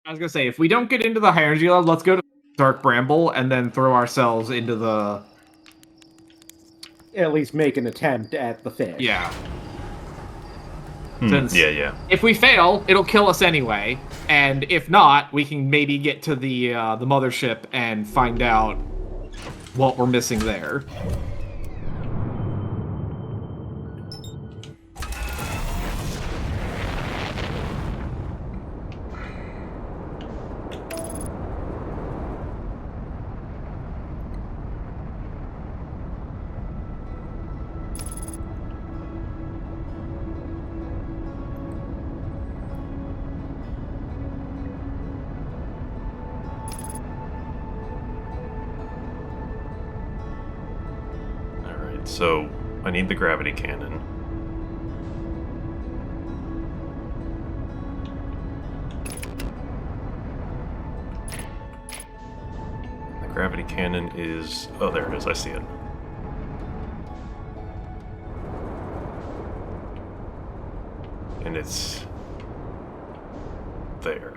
I was gonna say, if we don't get into the high energy lab, let's go to Dark Bramble and then throw ourselves into the At least make an attempt at the fish. yeah. Yeah, Since yeah. if we fail, it'll kill us anyway, and if not, we can maybe get to the mothership and find out what we're missing there. Alright, so I need the gravity cannon. The gravity cannon is... oh, there it is, I see it. And it's... there.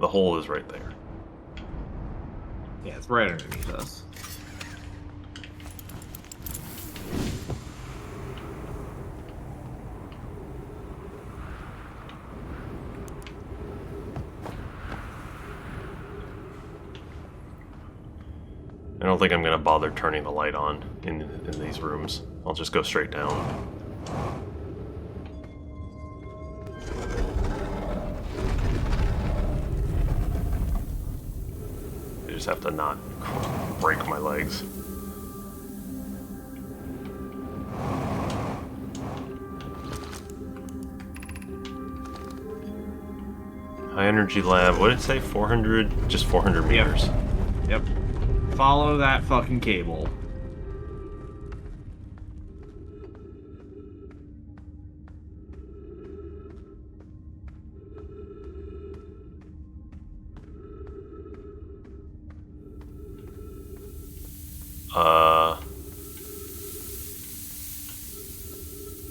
The hole is right there. Yeah, it's right underneath us. I don't think I'm gonna bother turning the light on in these rooms. I'll just go straight down. I just have to not break my legs. High energy lab, what did it say? 400? Just 400 meters. Yep. Follow that fucking cable.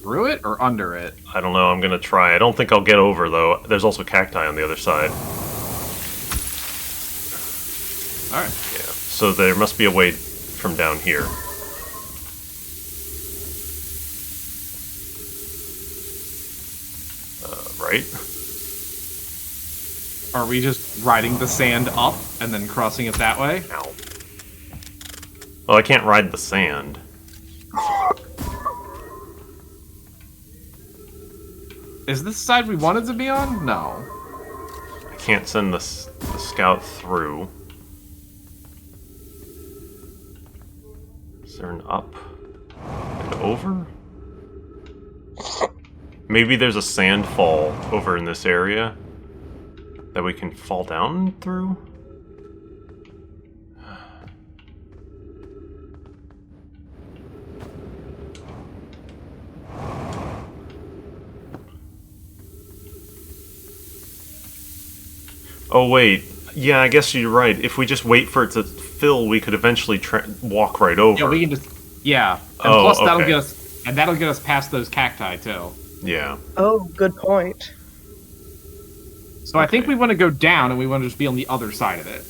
Through it or under it? I don't know, I'm gonna try. I don't think I'll get over, though. There's also cacti on the other side. Alright. Yeah, so there must be a way from down here. Right? Are we just riding the sand up and then crossing it that way? Ow. Well, I can't ride the sand. Is this the side we wanted to be on? No. I can't send the scout through. Is there an up and over? Maybe there's a sand fall over in this area that we can fall down through? Oh wait, yeah, I guess you're right. If we just wait for it to fill, we could eventually walk right over. Yeah, we can just... yeah. And Oh, plus that'll okay. get us... and that'll get us past those cacti, too. Yeah. Oh, good point. So I think Okay. we want to go down and we want to just be on the other side of it.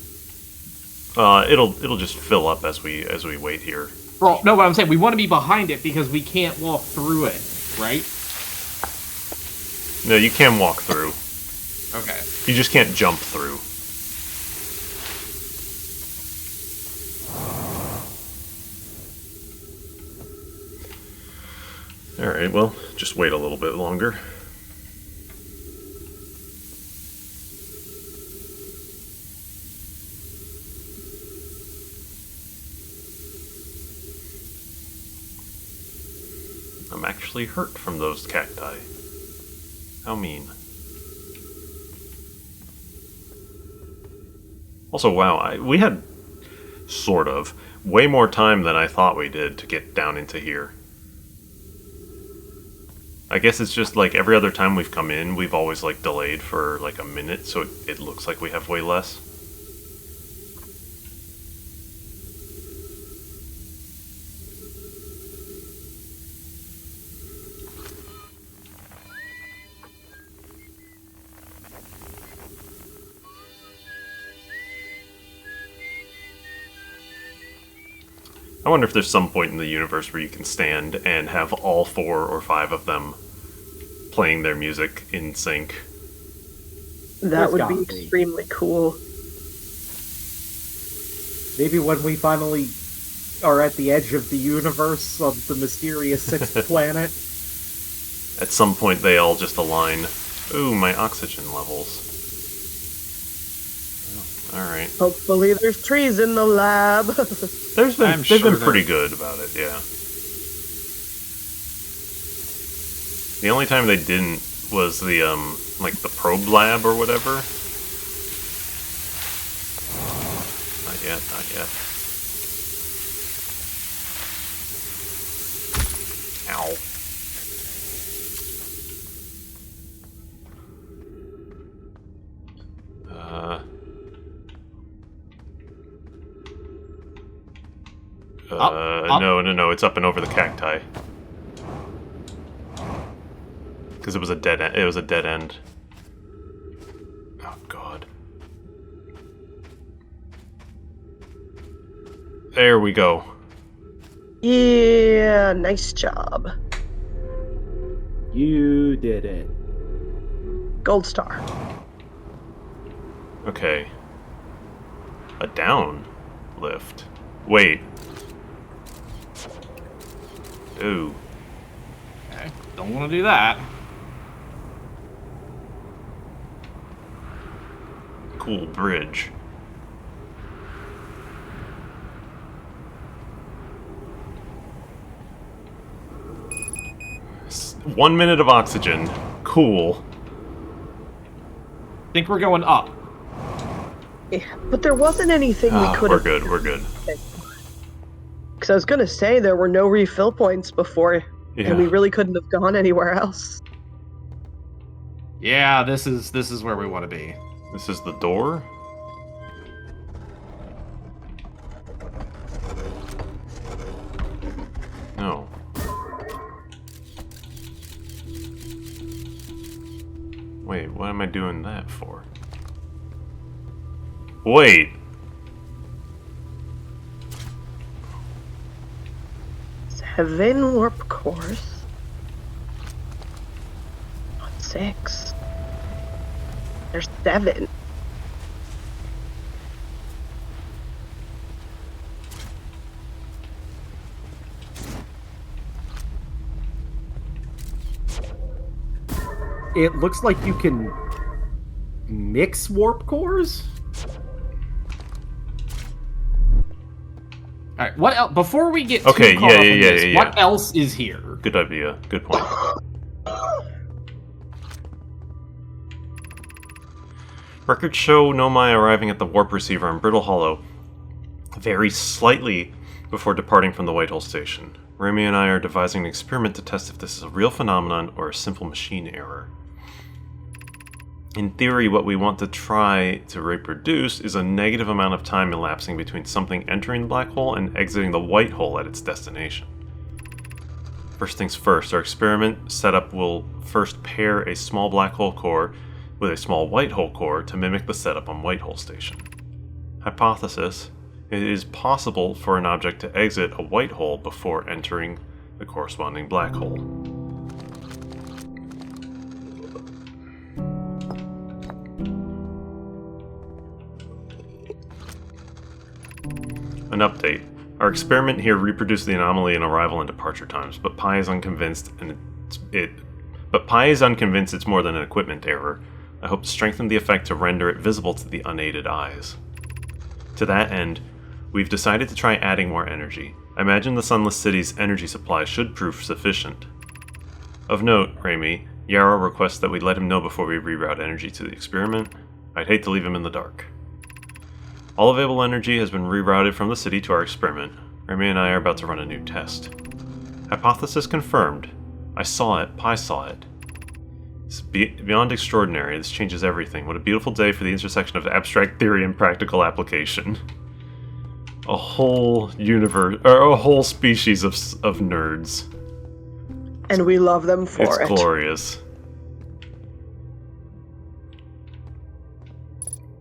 It'll just fill up as we wait here. Well, no, what I'm saying, we want to be behind it because we can't walk through it, right? No, you can walk through. Okay. You just can't jump through. Alright, well, just wait a little bit longer. I'm actually hurt from those cacti. How mean. Also, wow, we had, sort of, way more time than I thought we did to get down into here. I guess it's just like every other time we've come in, we've always like delayed for like a minute, so it looks like we have way less. I wonder if there's some point in the universe where you can stand and have all 4 or 5 of them playing their music in sync. That would gotta be be. extremely cool. Maybe when we finally are at the edge of the universe of the mysterious sixth planet. At some point, they all just align. Ooh, my oxygen levels. Alright. Hopefully there's trees in the lab. They've been sure pretty good about it, yeah. The only time they didn't was the, like the probe lab or whatever. Not yet, not yet. Ow. Up. No, it's up and over the cacti. Because it was a dead end. It was a dead end. Oh god. There we go. Yeah, nice job. You did it. Gold star. Okay. A down lift. Wait. Ooh. Okay, don't want to do that. Cool bridge. S- 1 minute of oxygen. Cool. Think we're going up. Yeah, but there wasn't anything we could We're have. good, we're good. Because I was gonna say there were no refill points before, Yeah. and we really couldn't have gone anywhere else. Yeah, this is where we want to be. This is the door? No. Wait, what am I doing that for? Wait! 7 warp cores. Not 6. There's 7. It looks like you can mix warp cores? All right, what else? Before we get Okay, too caught up yeah, in yeah, this, yeah, what yeah. else is here? Good idea. Good point. Records show Nomai arriving at the warp receiver in Brittle Hollow very slightly before departing from the Whitehall station. Remy and I are devising an experiment to test if this is a real phenomenon or a simple machine error. In theory, what we want to try to reproduce is a negative amount of time elapsing between something entering the black hole and exiting the white hole at its destination. First things first, our experiment setup will first pair a small black hole core with a small white hole core to mimic the setup on Whitehall Station. Hypothesis: it is possible for an object to exit a white hole before entering the corresponding black hole. An update. Our experiment here reproduced the anomaly in arrival and departure times, but Pi is unconvinced it's more than an equipment error. I hope to strengthen the effect to render it visible to the unaided eyes. To that end, we've decided to try adding more energy. I imagine the Sunless City's energy supply should prove sufficient. Of note, Remy, Yarrow requests that we let him know before we reroute energy to the experiment. I'd hate to leave him in the dark. All available energy has been rerouted from the city to our experiment. Remy and I are about to run a new test. Hypothesis confirmed. I saw it. Pi saw it. It's beyond extraordinary. This changes everything. What a beautiful day for the intersection of abstract theory and practical application. A whole universe, or a whole species of nerds. And we love them for It's it. glorious.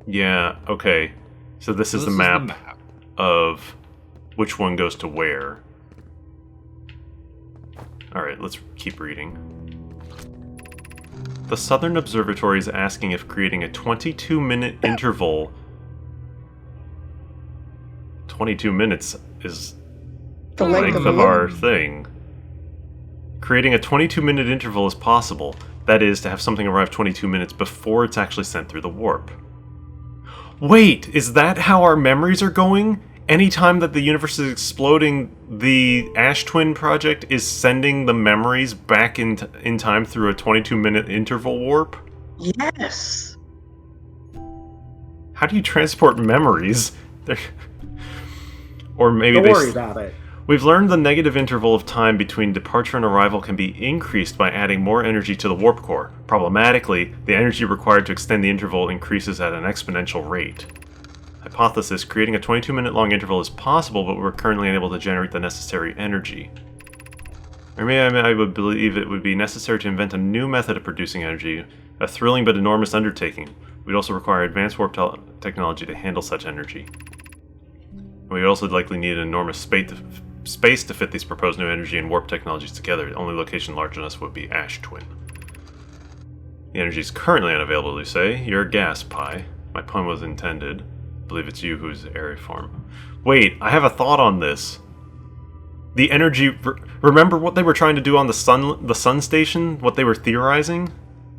Yeah, okay. So this is the map of which one goes to where. Alright, let's keep reading. The Southern Observatory is asking if creating a 22-minute interval... 22 minutes is The the length length of of the our thing. Creating a 22-minute interval is possible. That is, to have something arrive 22 minutes before it's actually sent through the warp. Wait, is that how our memories are going? Anytime that the universe is exploding, the Ash Twin project is sending the memories back in time through a 22-minute interval warp? Yes. How do you transport memories? Or maybe Don't they... worry about it. We've learned the negative interval of time between departure and arrival can be increased by adding more energy to the warp core. Problematically, the energy required to extend the interval increases at an exponential rate. Hypothesis: creating a 22-minute long interval is possible, but we're currently unable to generate the necessary energy. Or maybe I would believe it would be necessary to invent a new method of producing energy, a thrilling but enormous undertaking. We'd also require advanced warp technology to handle such energy. We'd also likely need an enormous space to fit these proposed new energy and warp technologies together. The only location large enough would be Ash Twin. The energy is currently unavailable, you say? You're a gas, Pi. My pun was intended. I believe it's you who's Aeriform. Wait, I have a thought on this. The energy... Remember what they were trying to do on the sun station? What they were theorizing?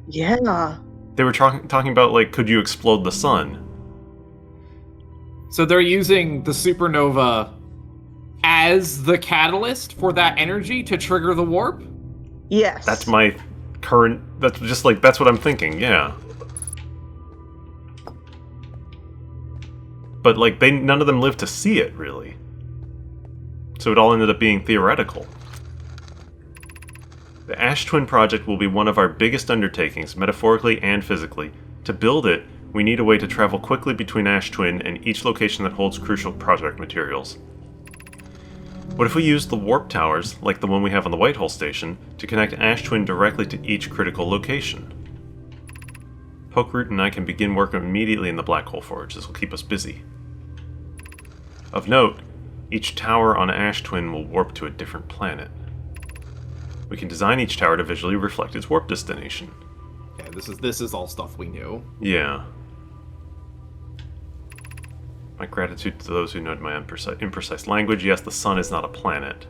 Yeah. They were talking about, like, could you explode the sun? So they're using the supernova as the catalyst for that energy to trigger the warp? Yes. That's my current... That's just like, that's what I'm thinking, yeah. But, like, none of them lived to see it, really. So it all ended up being theoretical. The Ash Twin project will be one of our biggest undertakings, metaphorically and physically. To build it, we need a way to travel quickly between Ash Twin and each location that holds crucial project materials. What if we used the warp towers, like the one we have on the Whitehall station, to connect Ash Twin directly to each critical location? Pokeroot and I can begin work immediately in the Black Hole Forge. This will keep us busy. Of note, each tower on Ash Twin will warp to a different planet. We can design each tower to visually reflect its warp destination. Yeah, this is all stuff we knew. Yeah. My gratitude to those who know my imprecise language. Yes, the sun is not a planet.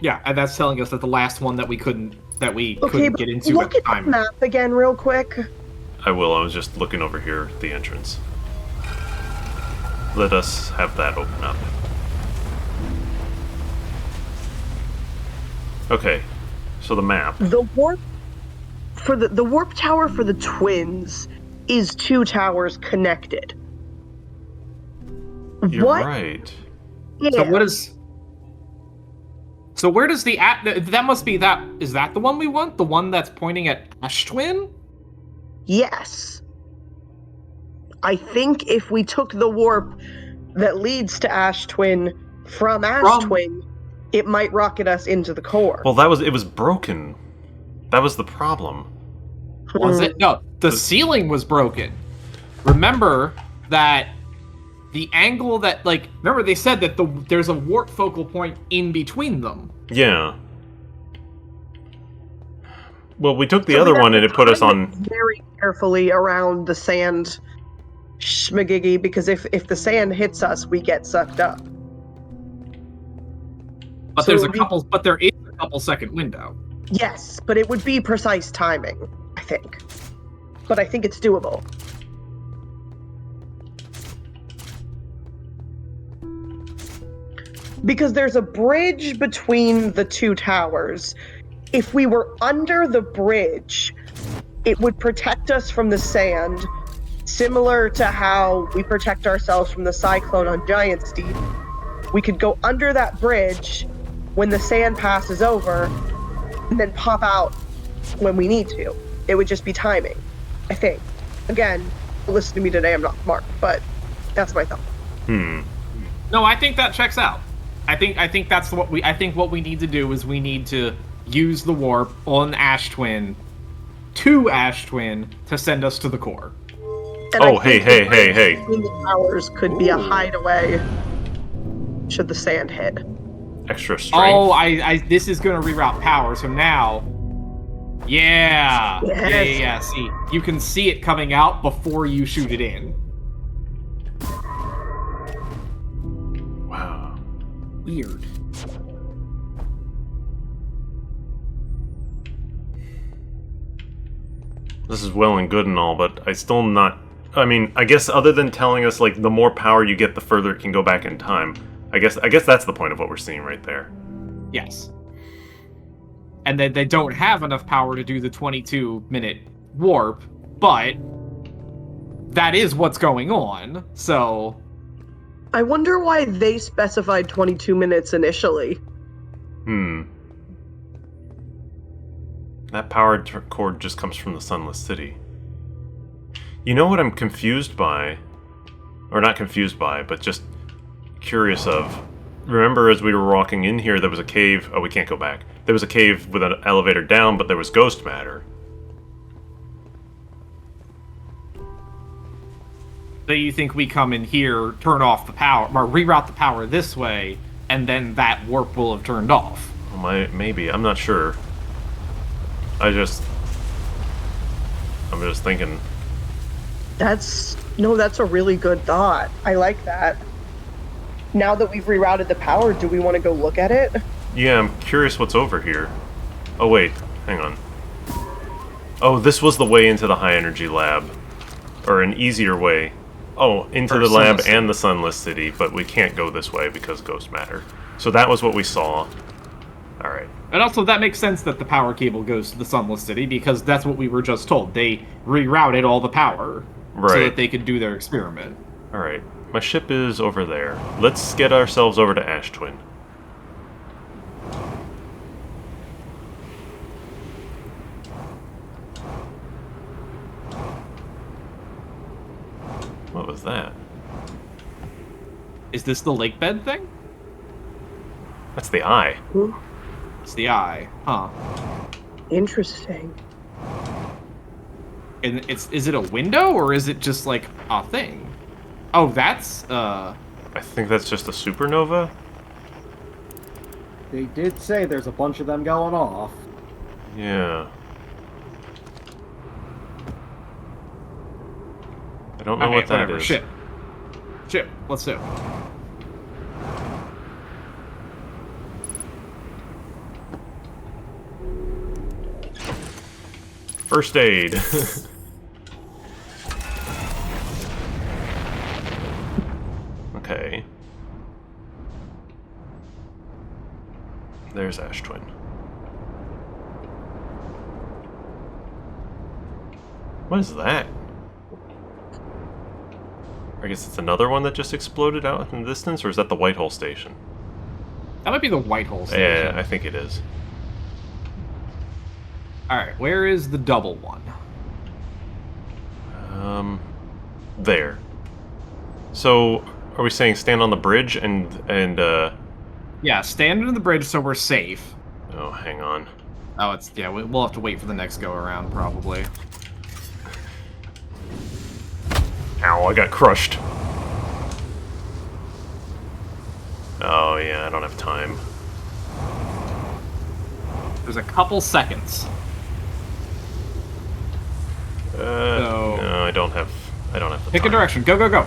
Yeah, and that's telling us that the last one that we couldn't get into look at the at the time. map again real quick. I will. I was just looking over here at the entrance. Let us have that open up. Okay, so the map. The warp for the warp tower for the twins is two towers connected. You're what? right. Yeah. So what is... So where does the... That must be that... Is that the one we want? The one that's pointing at Ash Twin? Yes. I think if we took the warp that leads to Ash Twin from Ash Twin, it might rocket us into the core. Well, it was broken. That was the problem. Was it? No, the ceiling was broken. Remember that the angle that, like... Remember they said that there's a warp focal point in between them. Yeah. Well, we took the other one and it put us on... Very carefully around the sand schmagiggy, because if the sand hits us, we get sucked up. But So there is a couple second window. Yes, but it would be precise timing, I think. But I think it's doable. Because there's a bridge between the two towers. If we were under the bridge, it would protect us from the sand, similar to how we protect ourselves from the cyclone on Giant Steep. We could go under that bridge when the sand passes over, and then pop out when we need to. It would just be timing, I think. Again, listen to me today, I'm not smart, but that's my thought. No, I think that checks out. I think that's what we need to do is we need to use the warp on Ash Twin to Ash Twin to send us to the core. And Oh, I think hey. the bridge between the towers could be a hideaway should the sand hit. Extra strength. Oh, this is gonna reroute power, so now... Yeah! Yes. Yeah, see. You can see it coming out before you shoot it in. Wow. Weird. This is well and good and all, but I still not... I mean, I guess other than telling us, like, the more power you get, the further it can go back in time. I guess that's the point of what we're seeing right there. Yes. And then they don't have enough power to do the 22-minute warp, but that is what's going on, so... I wonder why they specified 22 minutes initially. That power cord just comes from the Sunless City. You know what I'm confused by? Or not confused by, but just curious of. Remember, as we were walking in here, there was a cave. Oh, we can't go back. There was a cave with an elevator down, but there was ghost matter. So you think we come in here, turn off the power, or reroute the power this way, and then that warp will have turned off? Oh, maybe. I'm not sure. I'm just thinking. That's a really good thought. I like that. Now that we've rerouted the power, do we want to go look at it? Yeah, I'm curious what's over here. Oh, wait. Hang on. Oh, this was the way into the high energy lab. Or an easier way. Oh, into For the lab Sunless and the Sunless City, but we can't go this way because ghost matter. So that was what we saw. Alright. And also, that makes sense that the power cable goes to the Sunless City, because that's what we were just told. They rerouted all the power so Right. that they could do their experiment. Alright. My ship is over there. Let's get ourselves over to Ash Twin. What was that? Is this the lake bed thing? That's the eye. It's the eye, huh? Interesting. And is it a window, or is it just like a thing? Oh, that's I think that's just a supernova? They did say there's a bunch of them going off. Yeah. I don't know okay, what that whatever. is. Ship, let's do. First aid. Okay. There's Ash Twin. What is that? I guess it's another one that just exploded out in the distance, or is that the Whitehole station? That might be the Whitehole station. Yeah, I think it is. Alright, where is the double one? There. So, are we saying stand on the bridge and Yeah, stand under the bridge so we're safe. oh, hang on. Oh, it's... yeah, we'll have to wait for the next go-around, probably. Ow, I got crushed. Oh, yeah, I don't have time. There's a couple seconds. So- No, I don't have the Pick time. a direction. Go, go, go.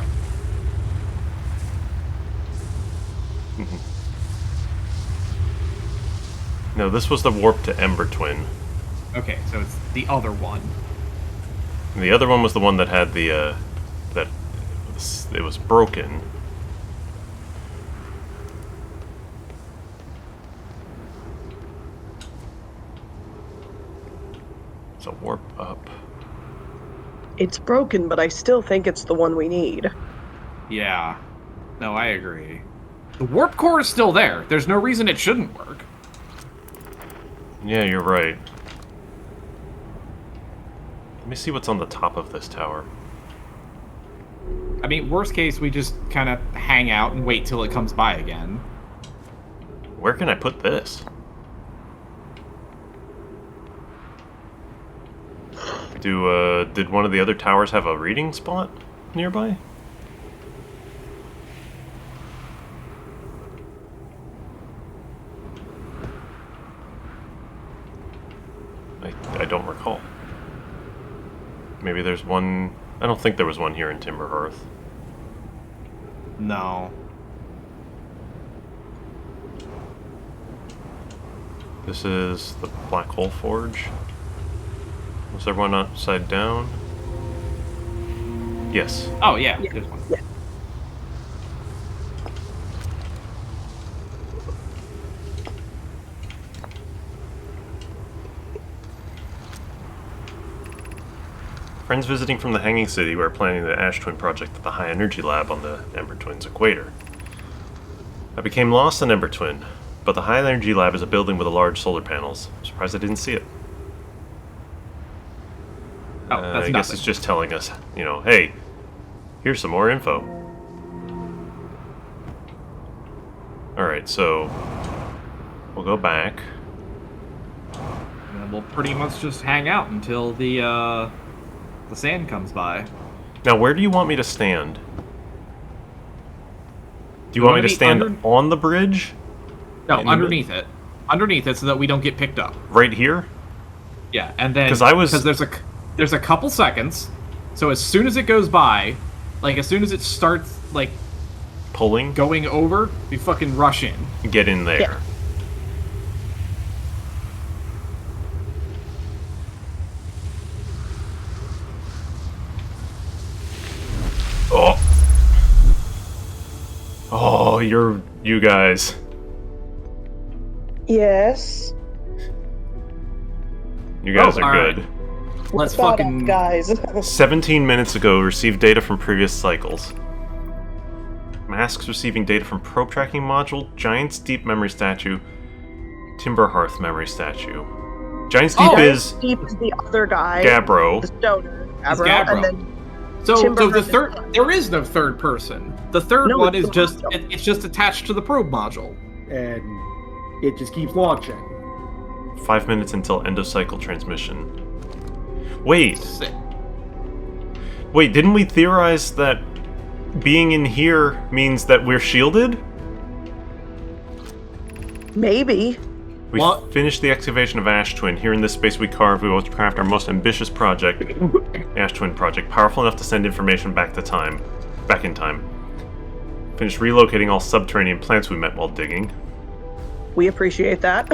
No, this was the warp to Ember Twin. Okay, so it's the other one. And the other one was the one that had the, it was broken. It's a warp up. It's broken, but I still think it's the one we need. Yeah. No, I agree. The warp core is still there. There's no reason it shouldn't work. Yeah, you're right. Let me see what's on the top of this tower. I mean, worst case, we just kind of hang out and wait till it comes by again. Where can I put this? Did one of the other towers have a reading spot nearby? Maybe there's one... I don't think there was one here in Timberhearth. No. This is the Black Hole Forge. Was there one upside down? Yes. Oh, yeah. There's one. Yeah. Friends visiting from the Hanging City were planning the Ash Twin project at the High Energy Lab on the Ember Twin's equator. I became lost on Ember Twin, but the High Energy Lab is a building with large solar panels. I'm surprised I didn't see it. Oh, that's I guess nothing. it's just telling us, you know, hey, here's some more info. Alright, so we'll go back. And we'll pretty much just hang out until the sand comes by. Now, where do you want me to stand? Do you want me to be stand under- on the bridge? No, In the underneath it. Underneath it so that we don't get picked up. Right here? Yeah, and then... 'Cause I was- Because there's a couple seconds, so as soon as it goes by, like, as soon as it starts, like, Pulling? going over, we fucking rush in. Get in there. Yeah. Oh! Oh, you guys. Yes. You guys Oh, are alright. good. Let's Spot fucking... on, guys. 17 minutes ago, received data from previous cycles. Masks receiving data from probe tracking module, Giant's Deep memory statue, Timberhearth memory statue. Giant's Deep is Deep is the other guy. Gabbro. The stoner. It's Gabbro. Gabbro. And then So Timber the versus- third... There is no third person. The third No, one it's is the just... module. It's just attached to the probe module. And it just keeps launching. 5 minutes until endocycle transmission. Wait, Sick. didn't we theorize that being in here means that we're shielded? maybe. We What? finished the excavation of Ash Twin. Here in this space we carved, we will craft our most ambitious project, Ash Twin project, powerful enough to send information back in time. Finished relocating all subterranean plants we met while digging. We appreciate that.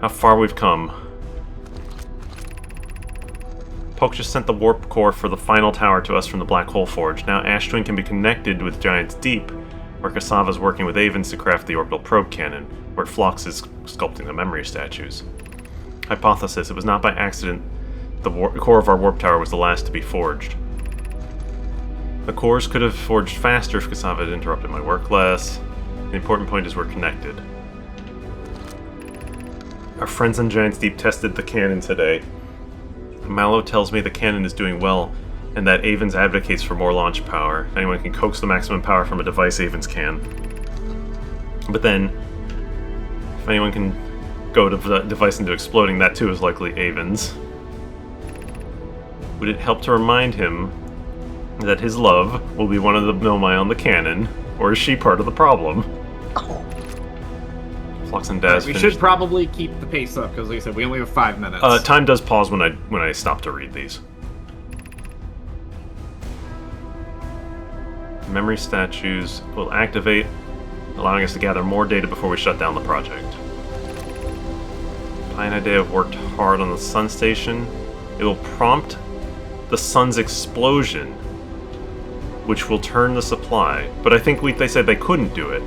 How far we've come. Poke just sent the warp core for the final tower to us from the Black Hole Forge. Now Ash Twin can be connected with Giant's Deep, where Kasava's working with Avens to craft the orbital probe cannon, where Phlox is sculpting the memory statues. Hypothesis: it was not by accident the core of our warp tower was the last to be forged. The cores could have forged faster if Kasava had interrupted my work less. The important point is we're connected. Our friends on Giant's Deep tested the cannon today. Mallow tells me the cannon is doing well, and that Avens advocates for more launch power. Anyone can coax the maximum power from a device, Avens can. But then, if anyone can go to the device into exploding, that too is likely Avens. Would it help to remind him that his love will be one of the Nomai on the cannon, or is she part of the problem? Flux and Daz We finished. should probably keep the pace up, because like I said, we only have 5 minutes. Time does pause when I stop to read these. Memory statues will activate, allowing us to gather more data before we shut down the project. Pi and Idea have worked hard on the sun station. It will prompt the sun's explosion, which will turn the supply. But I think they said they couldn't do it.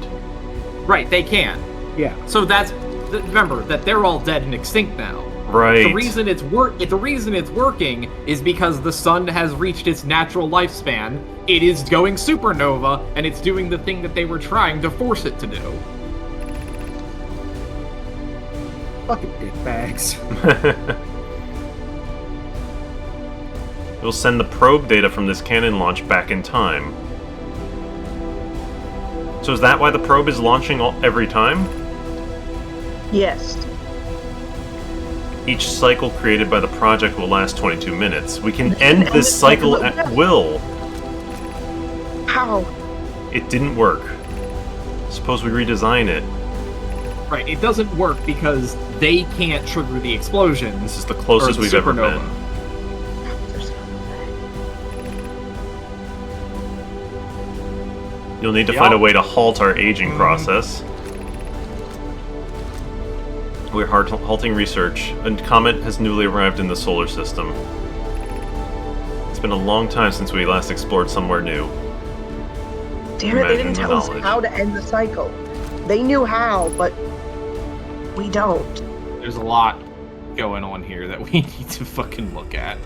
Right, they can. Yeah. So remember that they're all dead and extinct now. Right. The reason it's working is because the sun has reached its natural lifespan. It is going supernova, and it's doing the thing that they were trying to force it to do. Fucking dickbags. It will send the probe data from this cannon launch back in time. So is that why the probe is launching every time? Yes. Each cycle created by the project will last 22 minutes. We can end this cycle at will. How? It didn't work. Suppose we redesign it. Right, it doesn't work because they can't trigger the explosions. This is the closest or the we've ever supernova. been. There's You'll need to Yep. find a way to halt our aging process. We're halting research. A comet has newly arrived in the solar system. It's been a long time since we last explored somewhere new. Damn it, they didn't Imagine the tell us knowledge. how to end the cycle. They knew how, but we don't. There's a lot going on here that we need to fucking look at.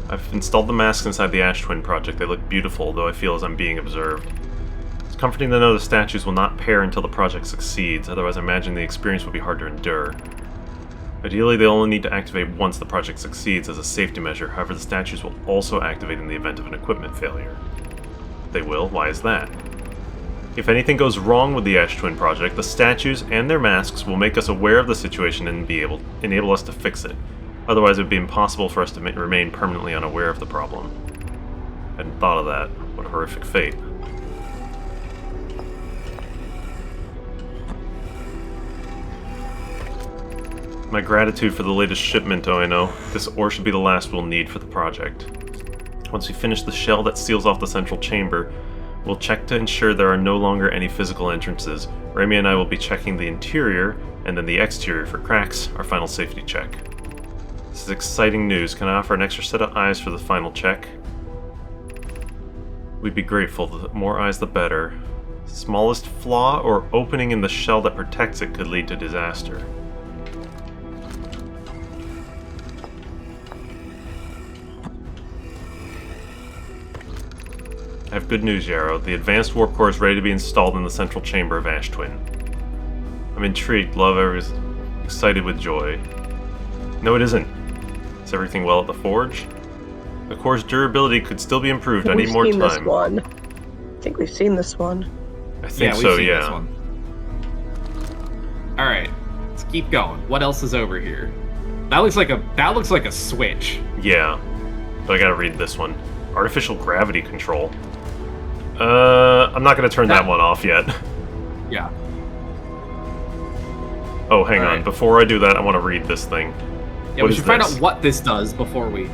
I've installed the masks inside the Ash Twin project. They look beautiful, though I feel as I'm being observed. It's comforting to know the statues will not pair until the project succeeds, otherwise I imagine the experience will be hard to endure. Ideally, they only need to activate once the project succeeds as a safety measure, however the statues will also activate in the event of an equipment failure. They will? Why is that? If anything goes wrong with the Ash Twin project, the statues and their masks will make us aware of the situation and enable us to fix it. Otherwise, it would be impossible for us to remain permanently unaware of the problem. Hadn't thought of that. What a horrific fate. My gratitude for the latest shipment, Oino. This ore should be the last we'll need for the project. Once we finish the shell that seals off the central chamber, we'll check to ensure there are no longer any physical entrances. Remy and I will be checking the interior, and then the exterior for cracks, our final safety check. This is exciting news. Can I offer an extra set of eyes for the final check? We'd be grateful. The more eyes, the better. Smallest flaw or opening in the shell that protects it could lead to disaster. I have good news, Yarrow. The advanced warp core is ready to be installed in the central chamber of Ash Twin. I'm intrigued, love, I was excited with joy. No, it isn't. Is everything well at the forge? The core's durability could still be improved. I need more We've seen this time. one. I think we've seen this one. I think We've so, seen yeah. this one. All right, let's keep going. What else is over here? That looks like a switch. Yeah. But I gotta read this one. Artificial gravity control. I'm not gonna turn that one off yet. Yeah. Oh, hang on. Alright. Before I do that, I want to read this thing. Yeah, What we is should find this? out what this does before we.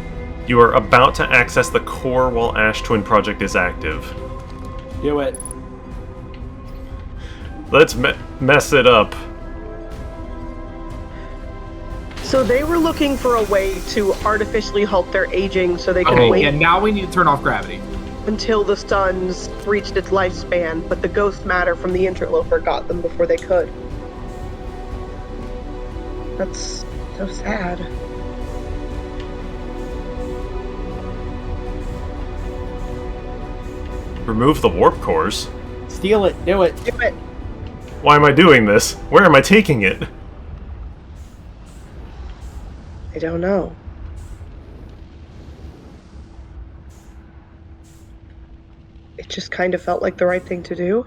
You are about to access the core while Ash Twin Project is active. Do it. Let's mess it up. So they were looking for a way to artificially halt their aging so they could Okay, wait yeah. Now we need to turn off gravity. until the sun's reached its lifespan, but the ghost matter from the interloper got them before they could. That's so sad. Remove the warp cores? Steal it. Do it. Do it. Why am I doing this? Where am I taking it? I don't know. It just kind of felt like the right thing to do.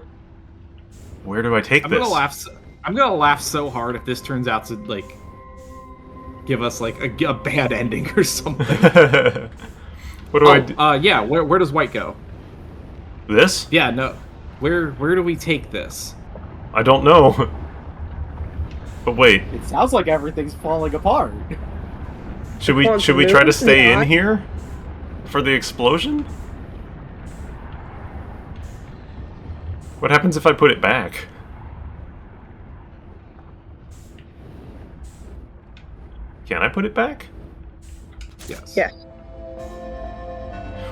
Where do I take I'm this? gonna laugh. I'm gonna laugh so hard if this turns out to like give us like a bad ending or something. What do I do? Yeah. Where does White go? This? Yeah, no. Where do we take this? I don't know. But wait, It sounds like everything's falling apart. should we Quantum try to moves stay in not. here for the explosion? What happens if I put it back? Can I put it back? Yes. Yeah.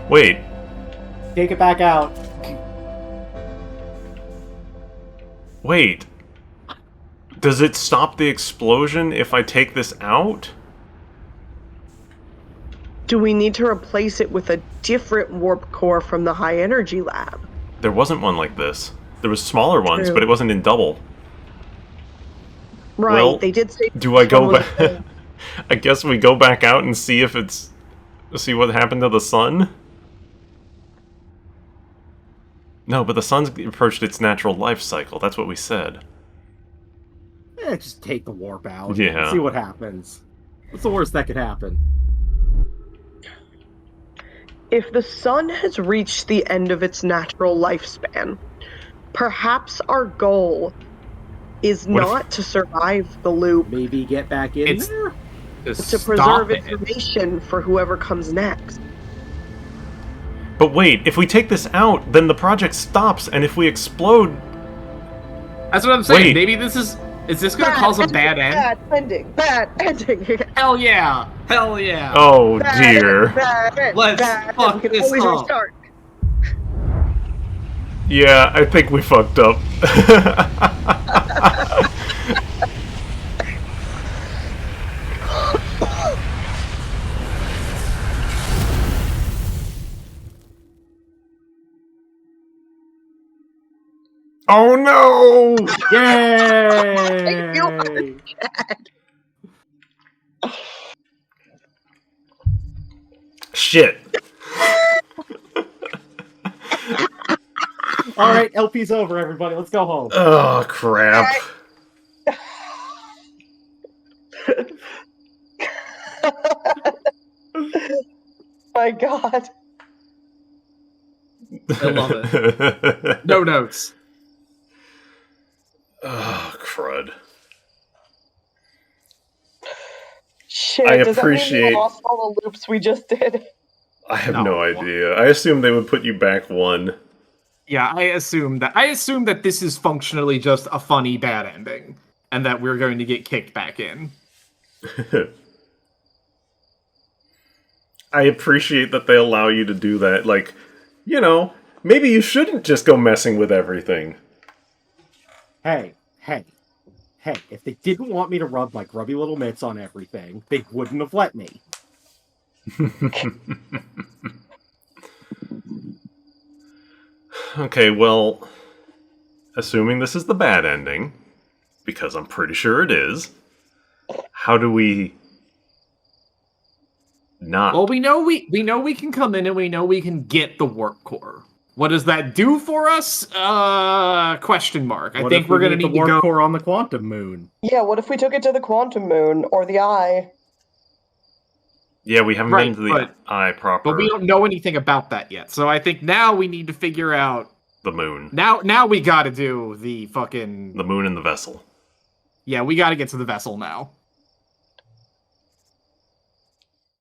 Wait, Take it back out. wait. Does it stop the explosion if I take this out? Do we need to replace it with a different warp core from the high energy lab? There wasn't one like this. There was smaller ones, True. but it wasn't in double. Right, Well, they did say. Do I this one go was back? full. I guess we go back out and see if it's... See what happened to the sun? No, but the sun's approached its natural life cycle. That's what we said. Just take the warp out. Yeah. See what happens. What's the worst that could happen? If the sun has reached the end of its natural lifespan, perhaps our goal is What if- not to survive the loop, Maybe get back in It's- there? to Stop preserve it. information for whoever comes next. But wait, if we take this out, then the project stops, and if we explode... That's what I'm saying. Wait. Maybe this is this gonna cause a bad end? Bad ending. Bad ending. Hell yeah! Hell yeah! Oh, Bad dear. end, bad end, Let's bad fuck end. We can this always up. restart. Yeah, I think we fucked up. Oh no! Yay! Shit. All right, LP's over, everybody. Let's go home. Oh, crap. My God. I love it. No notes. Oh, crud. Shit, I does that mean appreciate- we lost all the loops we just did? I have No. no idea. I assumed they would put you back one. Yeah, I assume that this is functionally just a funny bad ending, and that we're going to get kicked back in. I appreciate that they allow you to do that. Like, you know, maybe you shouldn't just go messing with everything. Hey, if they didn't want me to rub my grubby little mitts on everything, they wouldn't have let me. Okay, well, assuming this is the bad ending, because I'm pretty sure it is, how do we not? Well, we know we can come in and we know we can get the warp core. What does that do for us? Question mark. I What think if we're we gonna need need the to warp go. core on the quantum moon. Yeah, what if we took it to the quantum moon or the eye? Yeah, we haven't Right, been to the but- eye proper. But we don't know anything about that yet. So I think now we need to figure out. The moon. Now we got to do the fucking. The moon and the vessel. Yeah, we got to get to the vessel now.